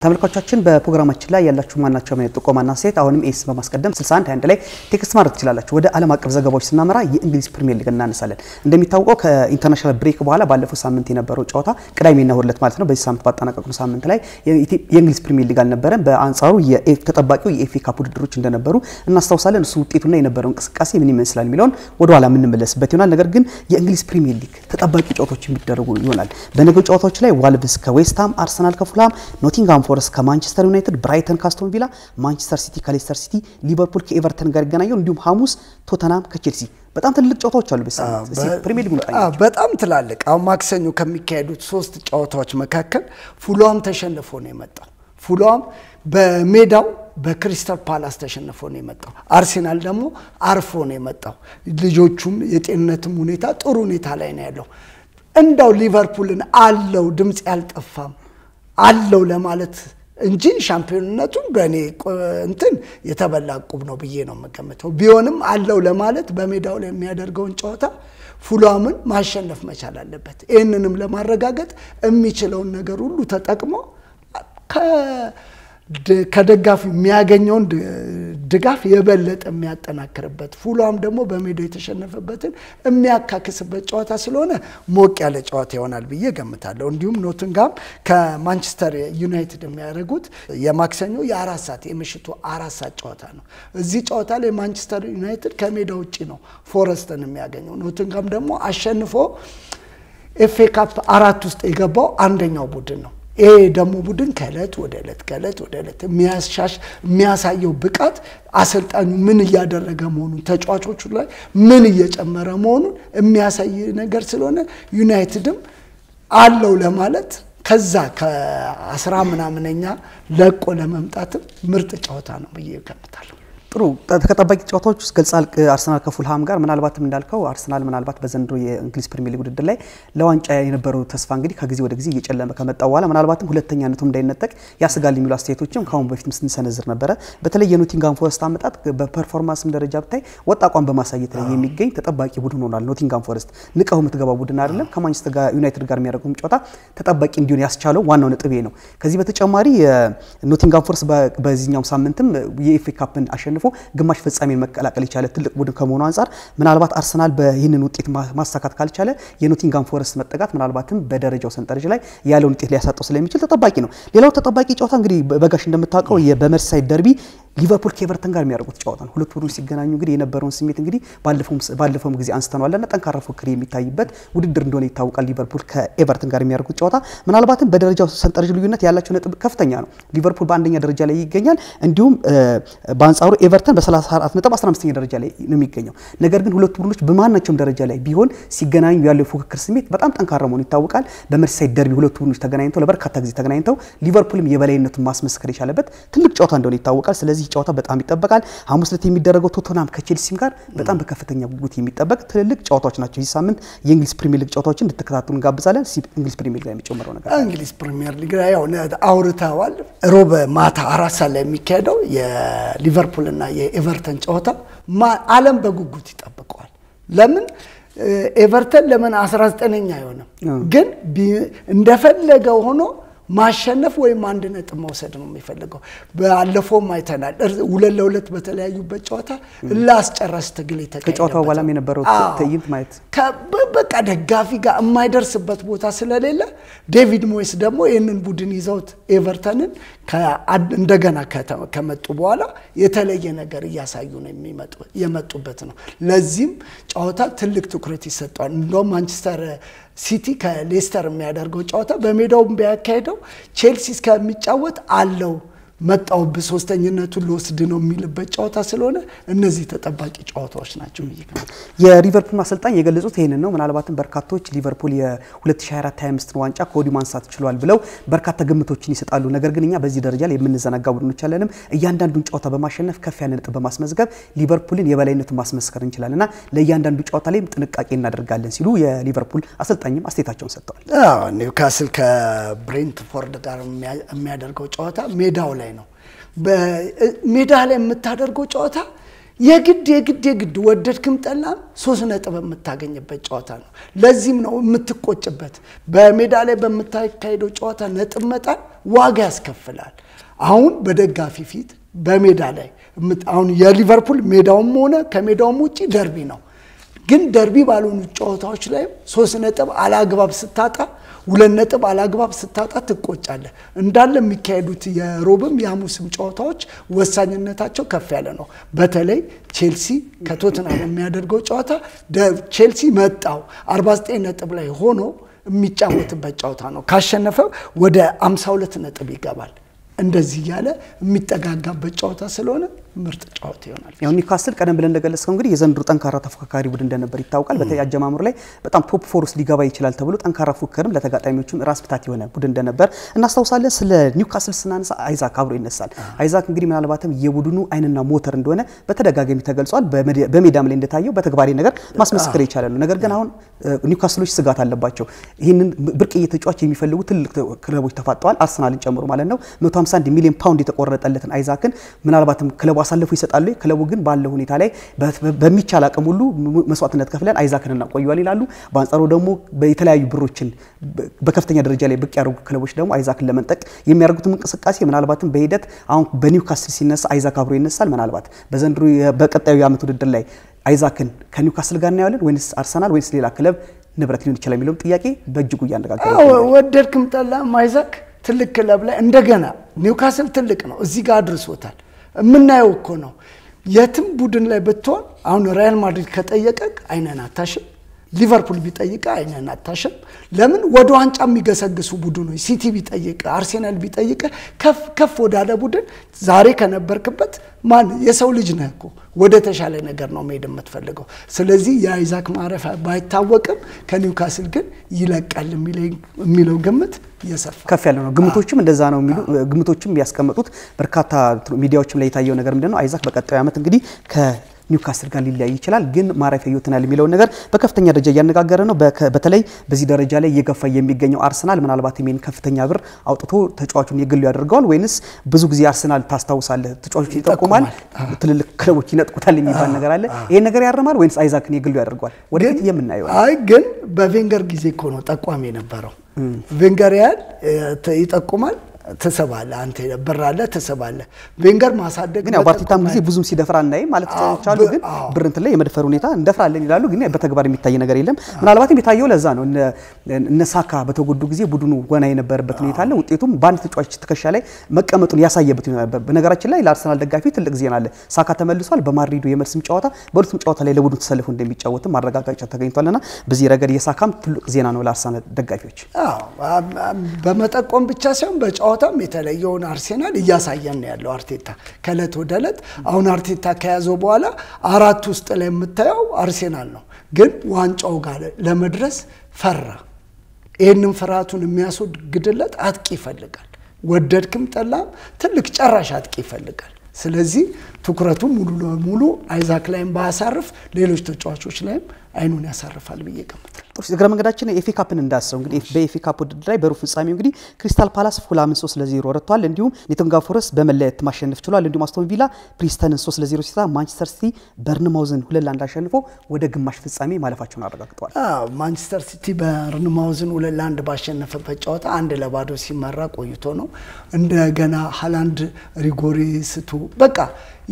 ተመልካቾቻችን በፕሮግራማችን ላይ ያላችሁ ማናቸውም ጥቆማና ሴት አሁንም ኤስ በማስቀደም 61 21 ላይ ቴክስት ማድረግ ትችላላችሁ። ወደ ዓለም አቀፍ ዘገባዎች ስናመራ የእንግሊዝ ፕሪሚየር ሊግ እናነሳለን። እንደሚታወቀው ከኢንተርናሽናል ብሬክ በኋላ ባለፈው ሳምንት የነበረው ጨዋታ ቅዳሜና እሁድ ማለት ነው። በዚህ ሳምንት ባጠናቀቅነው ሳምንት ላይ የእንግሊዝ ፕሪሚየር ሊግ አልነበረም። በአንጻሩ ተጠባቂው የኤፍኤ ካፕ ውድድሮች እንደነበሩ እናስታውሳለን። እሱ ውጤቱና የነበረው እንቅስቃሴ ምን ይመስላል የሚለውን ወደ ኋላ የምንመለስበት ይሆናል። ነገር ግን የእንግሊዝ ፕሪሚየር ሊግ ተጠባቂ ጨዋታዎች የሚደረጉ ይሆናል። በነገው ጨዋታዎች ላይ ዋልቭስ ከዌስትሃም፣ አርሰናል ከፉልሃም፣ ኖቲንግሃም ፎረስት ከማንቸስተር ዩናይትድ፣ ብራይተን ከአስቶን ቪላ፣ ማንቸስተር ሲቲ ከሌስተር ሲቲ፣ ሊቨርፑል ከኤቨርተን ጋር ይገናኛሉ። እንዲሁም ሐሙስ ቶተናም ከቼልሲ በጣም ትልቅ ጨዋታዎች አሉ። ፕሪሚየር ሊግ በጣም ትላልቅ አሁን ማክሰኞ ከሚካሄዱት 3 ጨዋታዎች መካከል ፉልሃም ተሸንፎ ነው የመጣው። ፉልሃም በሜዳው በክሪስታል ፓላስ ተሸንፎ ነው የመጣው። አርሰናል ደግሞ አርፎ ነው የመጣው። ልጆቹም የጤንነትም ሁኔታ ጥሩ ሁኔታ ላይ ነው ያለው። እንዳው ሊቨርፑልን አለው ድምጽ ያልጠፋም አለው ለማለት እንጂ ሻምፒዮንነቱን በእኔ እንትን የተበላ ቁብ ነው ብዬ ነው መገመተው። ቢሆንም አለው ለማለት በሜዳው ላይ የሚያደርገውን ጨዋታ ፉልሃምን ማሸነፍ መቻል አለበት። ይሄንንም ለማረጋገጥ የሚችለውን ነገር ሁሉ ተጠቅሞ ከደጋፊ የሚያገኘውን ድጋፍ የበለጠ የሚያጠናክርበት ፉልሃም ደግሞ በሜዳው የተሸነፈበትን የሚያካክስበት ጨዋታ ስለሆነ ሞቅ ያለ ጨዋታ ይሆናል ብዬ ገምታለሁ። እንዲሁም ኖቲንግሃም ከማንቸስተር ዩናይትድ የሚያደርጉት የማክሰኞ የ4 ሰዓት የምሽቱ 4 ሰዓት ጨዋታ ነው። እዚህ ጨዋታ ላይ ማንቸስተር ዩናይትድ ከሜዳው ውጪ ነው ፎረስትን የሚያገኘው። ኖቲንግሃም ደግሞ አሸንፎ ኤፍኤ ካፕ 4 ውስጥ የገባው አንደኛው ቡድን ነው። ይሄ ደግሞ ቡድን ከእለት ወደ እለት የሚያሳየው ብቃት አሰልጣኙ ምን እያደረገ መሆኑን ተጫዋቾቹ ላይ ምን እየጨመረ መሆኑን የሚያሳይ ነገር ስለሆነ ዩናይትድም አለው ለማለት ከዛ ከ10 ምናምነኛ ለቆ ለመምጣትም ምርጥ ጨዋታ ነው ብዬ ገምታለሁ። ጥሩ ተከታታይ ጨዋታዎች ውስጥ ገልጻል። አርሰናል ከፉልሃም ጋር ምናልባትም እንዳልከው አርሰናል ምናልባት በዘንድሮ የእንግሊዝ ፕሪሚየር ሊግ ውድድር ላይ ለዋንጫ የነበረው ተስፋ እንግዲህ ከጊዜ ወደ ጊዜ እየጨለመ ከመጣ በኋላ ምናልባትም ሁለተኛነቱም እንዳይነጠቅ ያስጋል የሚሉ አስተያየቶችም ካሁን በፊትም ስንሰነዝር ነበረ። በተለይ የኖቲንግሃም ፎረስት አመጣጥ በፐርፎርማንስም ደረጃ ብታይ ወጥ አቋም በማሳየት ላይ የሚገኝ ተጠባቂ ቡድን ሆኗል። ኖቲንግሃም ፎረስት ንቀው የምትገባው ቡድን አይደለም። ከማንቸስተር ዩናይትድ ጋር የሚያደርጉም ጨዋታ ተጠባቂ እንዲሆን ያስቻለው ዋናው ነጥብ ነው። ከዚህ በተጨማሪ ኖቲንግሃም ፎረስት በዚህኛው ሳምንትም የኤፍኤ ካፕን አሸንፎ ግማሽ ፍጻሜ መቀላቀል ይቻላል። ትልቅ ቡድን ከመሆኑ አንፃር ምናልባት አርሰናል በይህንን ውጤት ማሳካት ካልቻለ የኖቲንግሃም ፎረስት መጠጋት ምናልባትም በደረጃው ሰንጠረዥ ላይ ያለውን ውጤት ሊያሳጣው ስለሚችል ተጠባቂ ነው። ሌላው ተጠባቂ ጨዋታ እንግዲህ በጋሽ እንደምታውቀው በመርሳይድ ደርቢ ሊቨርፑል ከኤቨርተን ጋር የሚያደርጉት ጨዋታ ነው። ሁለት ቡድኖች ሲገናኙ እንግዲህ የነበረውን ስሜት እንግዲህ ባለፈው ጊዜ አንስተናልና ጠንካራ ፉክክር የሚታይበት ውድድር እንደሆነ ይታወቃል። ሊቨርፑል ከኤቨርተን ጋር የሚያደርጉት ጨዋታ ምናልባትም በደረጃው ሰንጠረዥ ልዩነት ያላቸው ነጥብ ከፍተኛ ነው። ሊቨርፑል በአንደኛ ደረጃ ላይ ይገኛል። እንዲሁም በአንጻሩ ኤቨርተን በ34 ነጥብ 15ኛ ደረጃ ላይ ነው የሚገኘው። ነገር ግን ሁለት ቡድኖች በማናቸውም ደረጃ ላይ ቢሆን ሲገናኙ ያለው ፉክክር ስሜት በጣም ጠንካራ መሆኑ ይታወቃል። በመርሳይድ ደርቢ ሁለት ቡድኖች ተገናኝተው ለበርካታ ጊዜ ተገናኝተው ሊቨርፑልም የበላይነቱን ማስመስከር የቻለበት ትልቅ ጨዋታ እንደሆነ ይታወቃል። ስለዚህ ጨዋታ በጣም ይጠበቃል። ሐሙስ ዕለት የሚደረገው ቶተናም ከቼልሲም ጋር በጣም በከፍተኛ ጉጉት የሚጠበቅ ትልልቅ ጨዋታዎች ናቸው። እዚህ ሳምንት የእንግሊዝ ፕሪሚየር ሊግ ጨዋታዎችን እንድትከታተሉ እንጋብዛለን። እንግሊዝ ፕሪሚየር ሊግ ላይ የሚጨመረው ነገር እንግሊዝ ፕሪሚየር ሊግ ላይ ያው አውርተዋል። ሮብ ማታ 4 ሰዓት ላይ የሚካሄደው የሊቨርፑል እና የኤቨርተን ጨዋታ ዓለም በጉጉት ይጠብቀዋል። ለምን ኤቨርተን ለምን 19ኛ አይሆንም? ግን እንደፈለገው ሆኖ ማሸነፍ ወይም አንድ ነጥብ መውሰድ ነው የሚፈልገው። ባለፈው አይተናል 2-2 በተለያዩበት ጨዋታ ላስጨረስ ትግል የተካሄደ ከጨዋታው በኋላም የነበረው ትዕይንት ማየት በቃ ደጋፊ ጋር የማይደርስበት ቦታ ስለሌለ ዴቪድ ሞይስ ደግሞ ይሄንን ቡድን ይዘውት ኤቨርተንን እንደገና ከመጡ በኋላ የተለየ ነገር እያሳዩ ነው የመጡበት ነው። ለዚህም ጨዋታ ትልቅ ትኩረት ይሰጣል። እንደውም ማንቸስተር ሲቲ ከሌስተር የሚያደርገው ጨዋታ በሜዳው ቢያካሄደው ቼልሲ እስከሚጫወት አለው መጣው በሶስተኝነቱን ለወስድ ነው የሚልበት ጨዋታ ስለሆነ እነዚህ ተጠባቂ ጨዋታዎች ናቸው ይገኛል። የሊቨርፑል አሰልጣኝ የገለጹት ይሄንን ነው። ምናልባትም በርካቶች ሊቨርፑል የ2024-25 ዋንጫ ከወዲሁ ማንሳት ችሏል ብለው በርካታ ግምቶችን ይሰጣሉ። ነገር ግን እኛ በዚህ ደረጃ ላይ የምንዘናጋ ቡድኖች አለንም። እያንዳንዱን ጨዋታ በማሸነፍ ከፍ ያለ ነጥብ በማስመዝገብ ሊቨርፑልን የበላይነቱን ማስመስከር እንችላለንና ለእያንዳንዱ ጨዋታ ላይ ጥንቃቄ እናደርጋለን ሲሉ የሊቨርፑል አሰልጣኝም አስተያየታቸውን ሰጥተዋል። ኒውካስል ከብሬንትፎርድ ጋር የሚያደርገው ጨዋታ ሜዳው ላይ ነው። በሜዳ ላይ የምታደርገው ጨዋታ የግድ ወደድክም ጠላም 3 ነጥብ የምታገኝበት ጨዋታ ነው። ለዚህም ነው የምትቆጭበት። በሜዳ ላይ በመታካሄደው ጨዋታ ነጥብ መጣል ዋጋ ያስከፍላል። አሁን በደጋፊ ፊት በሜዳ ላይ አሁን የሊቨርፑል ሜዳውም ሆነ ከሜዳውም ውጪ ደርቢ ነው። ግን ደርቢ ባልሆኑ ጨዋታዎች ላይ 3 ነጥብ አላግባብ ስታጣ 2 ነጥብ አላግባብ ስታጣ ትቆጫለህ። እንዳለ የሚካሄዱት የሮብም የሐሙስም ጨዋታዎች ወሳኝነታቸው ከፍ ያለ ነው። በተለይ ቼልሲ ከቶተንሃም የሚያደርገው ጨዋታ ቼልሲ መጣው 49 ነጥብ ላይ ሆኖ የሚጫወትበት ጨዋታ ነው። ካሸነፈ ወደ 52 ነጥብ ይገባል። እንደዚህ ያለ የሚጠጋጋበት ጨዋታ ስለሆነ ምርጥ ጨዋታ ይሆናል። ያው ኒውካስል ቀደም ብለን እንደገለጽከው እንግዲህ የዘንድሮ ጠንካራ ተፎካካሪ ቡድን እንደነበር ይታወቃል። በተለይ አጀማመሩ ላይ በጣም ቶፕ 4 ውስጥ ሊገባ ይችላል ተብሎ ጠንካራ ፉክክርም ለተጋጣሚዎችም ራስ ምታት የሆነ ቡድን እንደነበር እናስታውሳለን። ስለ ኒውካስል ስናነሳ አይዛክ አብሮ ይነሳል። አይዛክ እንግዲህ ምናልባትም የቡድኑ አይንና ሞተር እንደሆነ በተደጋጋሚ ተገልጿል። በሜዳም ላይ እንደታየው በተግባሪ ነገር ማስመስከር ይቻላል ነው። ነገር ግን አሁን ኒውካስሎች ስጋት አለባቸው። ይህንን ብርቅዬ ተጫዋች የሚፈልጉ ትልቅ ክለቦች ተፋጠዋል፣ አርሰናልን ጨምሮ ማለት ነው። 151 ሚሊዮን ፓውንድ የተቆረጠለትን አይዛክን ምናልባትም ክለቡ አሳልፎ ይሰጣሉ። ክለቡ ግን ባለው ሁኔታ ላይ በሚቻል አቅም ሁሉ መስዋዕትነት ከፍለን አይዛክን እናቆየዋል ይላሉ። በአንጻሩ ደግሞ በተለያዩ ብሮችን በከፍተኛ ደረጃ ላይ ብቅ ያደርጉ ክለቦች ደግሞ አይዛክን ለመንጠቅ የሚያደርጉት እንቅስቃሴ ምናልባትም በሂደት አሁን በኒውካስል ሲነሳ አይዛክ አብሮ ይነሳል። ምናልባት በዘንድሮ በቀጣዩ ዓመት ውድድር ላይ አይዛክን ከኒውካስል ጋር እናያለን ወይስ አርሰናል ወይስ ሌላ ክለብ ንብረት ሊሆን ይችላል የሚለው ጥያቄ በእጅጉ እያነጋገረ ነው። ወደድክም ጠላም አይዛክ ትልቅ ክለብ ላይ እንደገና ኒውካስል ትልቅ ነው፣ እዚህ ጋር አድርሶታል። የምናየው እኮ ነው። የትም ቡድን ላይ ብትሆን አሁን ሪያል ማድሪድ ከጠየቀክ አይነን አታሽም፣ ሊቨርፑል ቢጠይቀ አይነን አታሽም። ለምን ወደ ዋንጫ የሚገሰግሱ ቡድኖች ሲቲ ቢጠይቀ አርሴናል ቢጠይቀ ከፍ ወዳለ ቡድን ዛሬ ከነበርክበት ማን የሰው ልጅ ነህ እኮ ወደ ተሻለ ነገር ነው መሄድ የምትፈልገው። ስለዚህ የአይዛክ ማረፊያ ባይታወቅም ከኒውካስል ግን ይለቃል የሚለው ግምት የሰፋ ከፍ ያለ ነው። ግምቶችም እንደዛ ነው የሚሉ ግምቶችም ያስቀመጡት በርካታ ሚዲያዎችም ላይ የታየው ነገር ምንድነው አይዛክ በቀጣዩ ዓመት እንግዲህ ኒውካስል ጋር ሊለያይ ይችላል፣ ግን ማረፊያ ይወተናል የሚለው ነገር በከፍተኛ ደረጃ እያነጋገረ ነው። በተለይ በዚህ ደረጃ ላይ እየገፋ የሚገኘው አርሰናል ምናልባት የሚን ከፍተኛ ብር አውጥቶ ተጫዋቹን የግሉ ያደርገዋል ወይንስ ብዙ ጊዜ አርሰናል ታስታውሳለህ ተጫዋቾች ይጠቁማል፣ ትልልቅ ክለቦች ይነጥቁታል የሚባል ነገር አለ። ይሄ ነገር ያርማል ወይንስ አይዛክን የግሉ ያደርገዋል? ወደፊት የምናየው አይ ግን በቬንገር ጊዜ እኮ ነው ጠቋሚ የነበረው። ቬንገር ያል ይጠቁማል ተሰባለ አንተ ብራለ ተሰባለ ቬንገር ማሳደግ ግን ያው ባርቲታም ጊዜ ብዙም ሲደፍራ እናይ ማለት ተቻሉ። ግን ብርንት ላይ የመደፈር ሁኔታ እንደፍራለን ይላሉ፣ ግን በተግባር የሚታይ ነገር የለም። ምናልባትም የታየው ለዛ ነው። እነ ሳካ በተጎዱ ጊዜ ቡድኑ ወና የነበረበት ሁኔታ አለ። ውጤቱም በአንድ ተጫዋች ትከሻ ላይ መቀመጡን ያሳየበት ነበር። በነገራችን ላይ ለአርሰናል ደጋፊ ትልቅ ዜና አለ። ሳካ ተመልሷል። በማድሪዱ የመልስም ጨዋታ በሁለቱም ጨዋታ ላይ ለቡድኑ ተሰልፎ እንደሚጫወትም ማረጋገጫ ተገኝቷልና በዚህ ረገድ የሳካም ትልቅ ዜና ነው ለአርሰናል ደጋፊዎች። በመጠቆም ብቻ ሳይሆን በጨዋታም የተለየውን አርሴናል እያሳየን ያለው አርቴታ ከለት ወደ ለት። አሁን አርቴታ ከያዘው በኋላ 4 ውስጥ ላይ የምታየው አርሴናል ነው። ግን ዋንጫው ጋር ለመድረስ ፈራ። ይሄንን ፍርሃቱን የሚያስወግድለት አጥቂ ይፈልጋል። ወደድክም ጠላም ትልቅ ጨራሽ አጥቂ ይፈልጋል። ስለዚህ ትኩረቱ ሙሉ ለሙሉ አይዛክ ላይም ባያሳርፍ ሌሎች ተጫዋቾች ላይም አይኑን ያሳርፋል ብዬ ገምታለሁ። እግረ መንገዳችን ኤፍኤ ካፕን እንዳስሰው እንግዲህ በኤፍኤ ካፕ ውድድር ላይ በሩብ ፍጻሜው እንግዲህ ክሪስታል ፓላስ ፉላምን 3-0 ረቷል። እንዲሁም ኖቲንግሃም ፎረስት በመለያየት ማሸነፍ ችሏል። እንዲሁም አስቶን ቪላ ፕሪስተንን 3-0 ሲታ ማንቸስተር ሲቲ በርንማውዝን 2-1 አሸንፎ ወደ ግማሽ ፍጻሜ ማለፋቸውን አረጋግጠዋል። ማንቸስተር ሲቲ በርንማውዝን 2-1 ባሸነፈበት ጨዋታ 1-0 ሲመራ ቆይቶ ነው እንደገና ሃላንድ ሪጎሪ ስቱ በቃ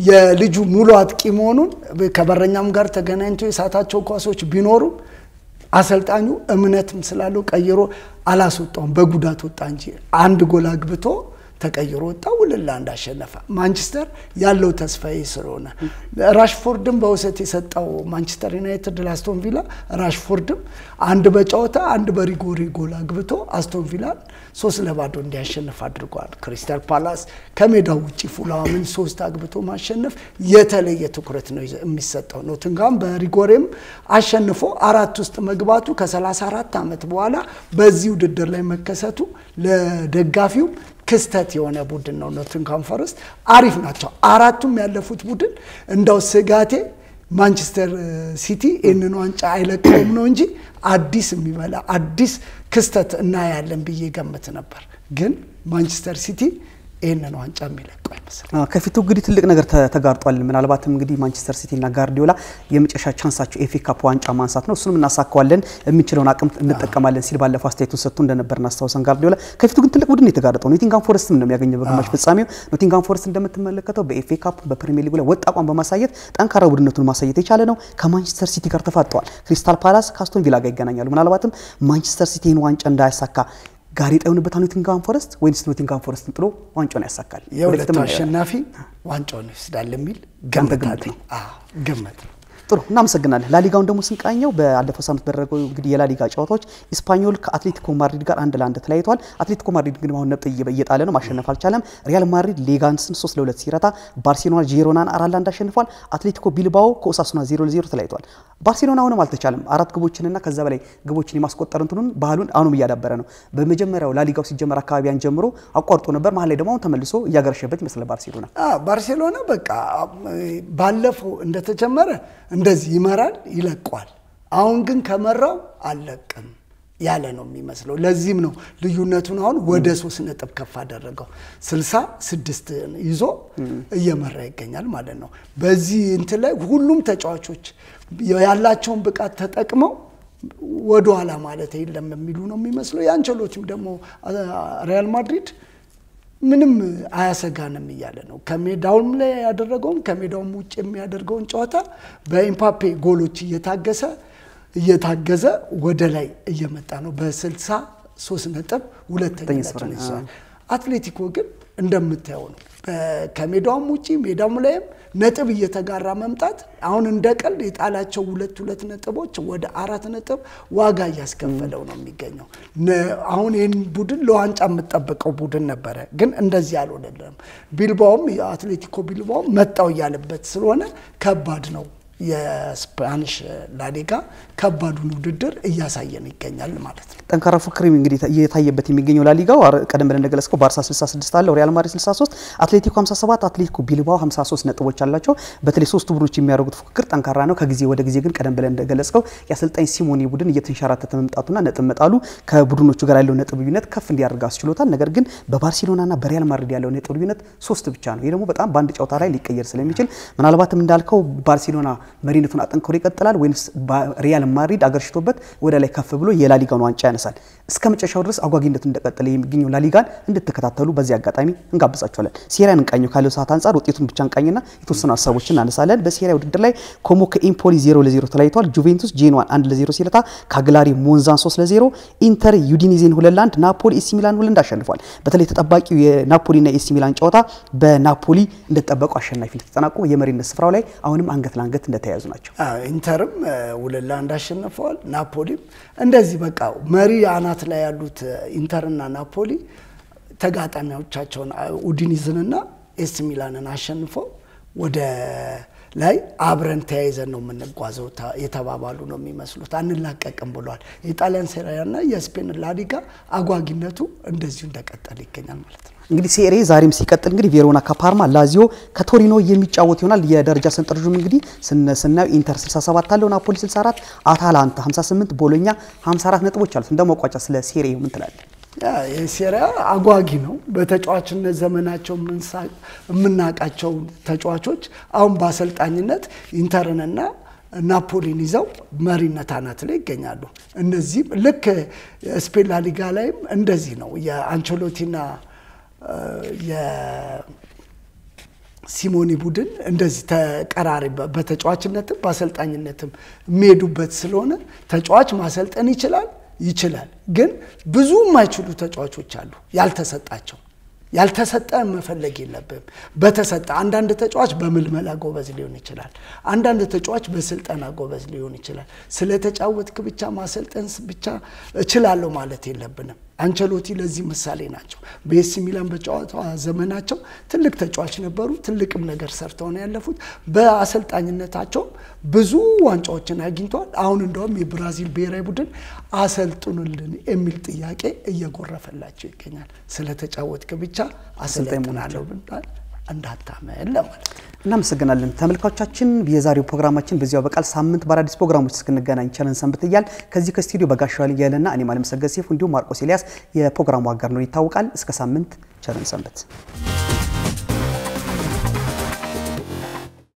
የልጁ ሙሉ አጥቂ መሆኑን ከበረኛም ጋር ተገናኝቶ የሳታቸው ኳሶች ቢኖሩ አሰልጣኙ እምነትም ስላለው ቀይሮ አላስወጣውም። በጉዳት ወጣ እንጂ አንድ ጎል አግብቶ ተቀይሮ ወጣ። 2-1 አሸነፈ። ማንቸስተር ያለው ተስፋዬ ስለሆነ ራሽፎርድም በውሰት የሰጠው ማንቸስተር ዩናይትድ ለአስቶን ቪላ ራሽፎርድም አንድ በጨዋታ አንድ በሪጎሪ ጎል አግብቶ አስቶን ቪላ 3-0 እንዲያሸንፍ አድርጓል። ክሪስታል ፓላስ ከሜዳው ውጪ ፉላምን 3 አግብቶ ማሸነፍ የተለየ ትኩረት ነው የሚሰጠው። ኖቲንግሃም በሪጎሪም አሸንፎ 4 ውስጥ መግባቱ ከ34 ዓመት በኋላ በዚህ ውድድር ላይ መከሰቱ ለደጋፊው ክስተት የሆነ ቡድን ነው። ኖቲንግሃም ፎረስት አሪፍ ናቸው። አራቱም ያለፉት ቡድን እንዳው ስጋቴ ማንቸስተር ሲቲ እነን ዋንጫ አይለቀውም ነው እንጂ አዲስ የሚበላ አዲስ ክስተት እናያለን ብዬ ገምት ነበር። ግን ማንቸስተር ሲቲ ይሄንን ዋንጫ የሚለቀው አይመስልም። ከፊቱ እንግዲህ ትልቅ ነገር ተጋርጧል። ምናልባትም እንግዲህ ማንቸስተር ሲቲ እና ጋርዲዮላ የመጨረሻ ቻንሳቸው ኤፍኤ ካፕ ዋንጫ ማንሳት ነው። እሱንም እናሳካዋለን የምንችለውን አቅም እንጠቀማለን ሲል ባለፈው አስተያየቱን ሰጥቶ እንደነበር እናስታውሰን ጋርዲዮላ። ከፊቱ ግን ትልቅ ቡድን የተጋረጠው ኖቲንጋም ፎረስትም ነው የሚያገኘው በግማሽ ፍጻሜው። ኖቲንጋም ፎረስት እንደምትመለከተው በኤፍኤ ካፕ በፕሪሚየር ሊግ ላይ ወጥ አቋም በማሳየት ጠንካራ ቡድነቱን ማሳየት የቻለ ነው። ከማንቸስተር ሲቲ ጋር ተፋጠዋል። ክሪስታል ፓላስ ከአስቶን ቪላ ጋር ይገናኛሉ። ምናልባትም ማንቸስተር ሲቲን ዋንጫ እንዳያሳካ ጋሪ ጠውንበት ኖቲንጋም ፎረስት ወይስ ኖቲንጋም ፎረስት ጥሎ ዋንጫውን ያሳካል? የሁለቱ አሸናፊ ዋንጫውን ይወስዳል የሚል ገምት ነው። ጥሩ እናመሰግናለን። ላሊጋውን ደግሞ ስንቃኘው ባለፈው ሳምንት በደረገው እንግዲህ የላሊጋ ጨዋታዎች ኢስፓኞል ከአትሌቲኮ ማድሪድ ጋር 1-1 ተለያይቷል። አትሌቲኮ ማድሪድ ግን አሁን ነጥብ እየጣለ ነው፣ ማሸነፍ አልቻለም። ሪያል ማድሪድ ሌጋንስን 3-2 ሲረታ ባርሴሎና ጂሮናን 4-1 አሸንፏል። አትሌቲኮ ቢልባኦ ከኦሳሱና 0-0 ተለያይቷል። ባርሴሎና አሁንም አልተቻለም። 4 ግቦችንና ከዛ በላይ ግቦችን የማስቆጠር እንትኑን ባህሉን አሁንም እያዳበረ ነው። በመጀመሪያው ላሊጋው ሲጀመር አካባቢያን ጀምሮ አቋርጦ ነበር። መሀል ላይ ደግሞ አሁን ተመልሶ እያገረሸበት ይመስላል ባርሴሎና በቃ ባለፈው እንደተጀመረ እንደዚህ ይመራል ይለቋል። አሁን ግን ከመራው አለቅም ያለ ነው የሚመስለው። ለዚህም ነው ልዩነቱን አሁን ወደ 3 ነጥብ ከፍ አደረገው። 66 ይዞ እየመራ ይገኛል ማለት ነው። በዚህ እንትን ላይ ሁሉም ተጫዋቾች ያላቸውን ብቃት ተጠቅመው ወደ ኋላ ማለት የለም የሚሉ ነው የሚመስለው። ያንቸሎቲም ደግሞ ሪያል ማድሪድ ምንም አያሰጋንም እያለ ነው። ከሜዳውም ላይ ያደረገውን ከሜዳውም ውጭ የሚያደርገውን ጨዋታ በኤምባፔ ጎሎች እየታገዘ ወደ ላይ እየመጣ ነው። በ63 ነጥብ ሁለተኛ ነው። አትሌቲኮ ግን እንደምታየው ነው። ከሜዳውም ውጪ ሜዳውም ላይም ነጥብ እየተጋራ መምጣት አሁን እንደቀል የጣላቸው ሁለት ነጥቦች ወደ 4 ነጥብ ዋጋ ያስከፈለው ነው የሚገኘው። አሁን ይሄን ቡድን ለዋንጫ የምጠበቀው ቡድን ነበረ፣ ግን እንደዚህ አልሆነለም። ቢልባኦም አትሌቲኮ ቢልባኦ መጣው ያለበት ስለሆነ ከባድ ነው። የስፓኒሽ ላሊጋ ከባዱን ውድድር እያሳየን ይገኛል ማለት ነው። ጠንካራ ፉክክር እንግዲህ እየታየበት የሚገኘው ላሊጋው ቀደም ብለን እንደገለጽከው ባርሳ 66 አለው፣ ሪያል ማድሪድ 63፣ አትሌቲኮ 57፣ አትሌቲኮ ቢልባኦ 53 ነጥቦች አላቸው። በተለይ ሶስቱ ቡድኖች የሚያደርጉት ፉክክር ጠንካራ ነው። ከጊዜ ወደ ጊዜ ግን ቀደም ብለን እንደገለጽከው የአሰልጣኝ ሲሞኔ ቡድን እየተንሸራተተ መምጣቱና ነጥብ መጣሉ ከቡድኖቹ ጋር ያለው ነጥብ ልዩነት ከፍ እንዲያደርግ አስችሎታል። ነገር ግን በባርሴሎናና በሪያል ማድሪድ ያለው ነጥብ ልዩነት 3 ብቻ ነው። ይሄ ደግሞ በጣም በአንድ ጨዋታ ላይ ሊቀየር ስለሚችል ምናልባትም እንዳልከው ባርሴሎና መሪነቱን አጠንክሮ ይቀጥላል ወይስ ሪያል ማድሪድ አገርሽቶበት ወደ ላይ ከፍ ብሎ የላሊጋውን ዋንጫ ያነሳል? እስከ መጨረሻው ድረስ አጓጊነቱ እንደቀጠለ የሚገኘው ላሊጋን እንድትከታተሉ በዚህ አጋጣሚ እንጋብዛችኋለን። ሴሪያን እንቃኘው ካለው ሰዓት አንፃር ውጤቱን ብቻ እንቃኝና የተወሰኑ ሀሳቦችን እናነሳለን። በሴሪያ ውድድር ላይ ኮሞ ከኢምፖሊ 0-0 ተለያይቷል። ጁቬንቱስ ጄኖዋን 1-0 ሲለታ፣ ካግላሪ ሞንዛን 3-0፣ ኢንተር ዩዲኒዜን 2-1፣ ናፖሊ ኤሲ ሚላን 2-1 አሸንፏል። በተለይ ተጠባቂው የናፖሊና ኤሲ ሚላን ጨዋታ በናፖሊ እንደተጠበቀው አሸናፊነት ተጠናቆ የመሪነት ስፍራው ላይ አሁንም አንገት ለአንገት እንደተያያዙ ናቸው። ኢንተርም 2-1 አሸንፈዋል። ናፖሊም እንደዚህ በቃ መሪ አናት ላይ ያሉት ኢንተርና ናፖሊ ተጋጣሚዎቻቸውን ኡዲኒዝንና ኤሲ ሚላንን አሸንፈው ወደ ላይ አብረን ተያይዘን ነው የምንጓዘው የተባባሉ ነው የሚመስሉት። አንላቀቅም ብሏል። የጣሊያን ሴሪያና የስፔን ላሊጋ አጓጊነቱ እንደዚሁ እንደቀጠለ ይገኛል ማለት ነው። እንግዲህ ሴሪ ዛሬም ሲቀጥል እንግዲህ ቬሮና ከፓርማ፣ ላዚዮ ከቶሪኖ የሚጫወት ይሆናል። የደረጃ ሰንጠረዡም እንግዲህ ስናዩ ኢንተር 67 አለው፣ ናፖሊ 64፣ አታላንታ 58፣ ቦሎኛ 54 ነጥቦች አሉት። እንደማቋጫ ስለ ሴሪ ምን ትላለህ? የሴሪያ አጓጊ ነው። በተጫዋችነት ዘመናቸው የምናቃቸው ተጫዋቾች አሁን በአሰልጣኝነት ኢንተርንና ናፖሊን ይዘው መሪነት አናት ላይ ይገኛሉ። እነዚህ ልክ ስፔን ላሊጋ ላይም እንደዚህ ነው። የአንቸሎቲና የሲሞኒ ቡድን እንደዚህ ተቀራሪ በተጫዋችነትም በአሰልጣኝነትም የሚሄዱበት ስለሆነ ተጫዋች ማሰልጠን ይችላል ግን ብዙ የማይችሉ ተጫዋቾች አሉ ያልተሰጣቸው። ያልተሰጠ መፈለግ የለብም። በተሰጠ አንዳንድ ተጫዋች በመልመላ ጎበዝ ሊሆን ይችላል፣ አንዳንድ ተጫዋች በስልጠና ጎበዝ ሊሆን ይችላል። ስለተጫወትክ ብቻ ማሰልጠን ብቻ እችላለሁ ማለት የለብንም። አንቸሎቲ ለዚህ ምሳሌ ናቸው። በኤሲ ሚላን በጨዋታ ዘመናቸው ትልቅ ተጫዋች ነበሩ፣ ትልቅም ነገር ሰርተው ነው ያለፉት። በአሰልጣኝነታቸው ብዙ ዋንጫዎችን አግኝተዋል። አሁን እንደውም የብራዚል ብሔራዊ ቡድን አሰልጥኑልን የሚል ጥያቄ እየጎረፈላቸው ይገኛል። ስለተጫወትክ ብቻ አሰልጥናለሁ ብንባል እንዳታመን ለማለት ነው። እናመሰግናለን ተመልካቾቻችን። የዛሬው ፕሮግራማችን በዚያው በቃል ሳምንት በአዲስ ፕሮግራሞች እስክንገናኝ ቸርን ሰንብት እያል ከዚህ ከስቱዲዮ በጋሻው ያለና እኔ ማለት ሰገድ ሰይፉ እንዲሁም ማርቆስ ኤልያስ የፕሮግራሙ አጋር ነው ይታወቃል። እስከ ሳምንት ቸርን ሰንብት።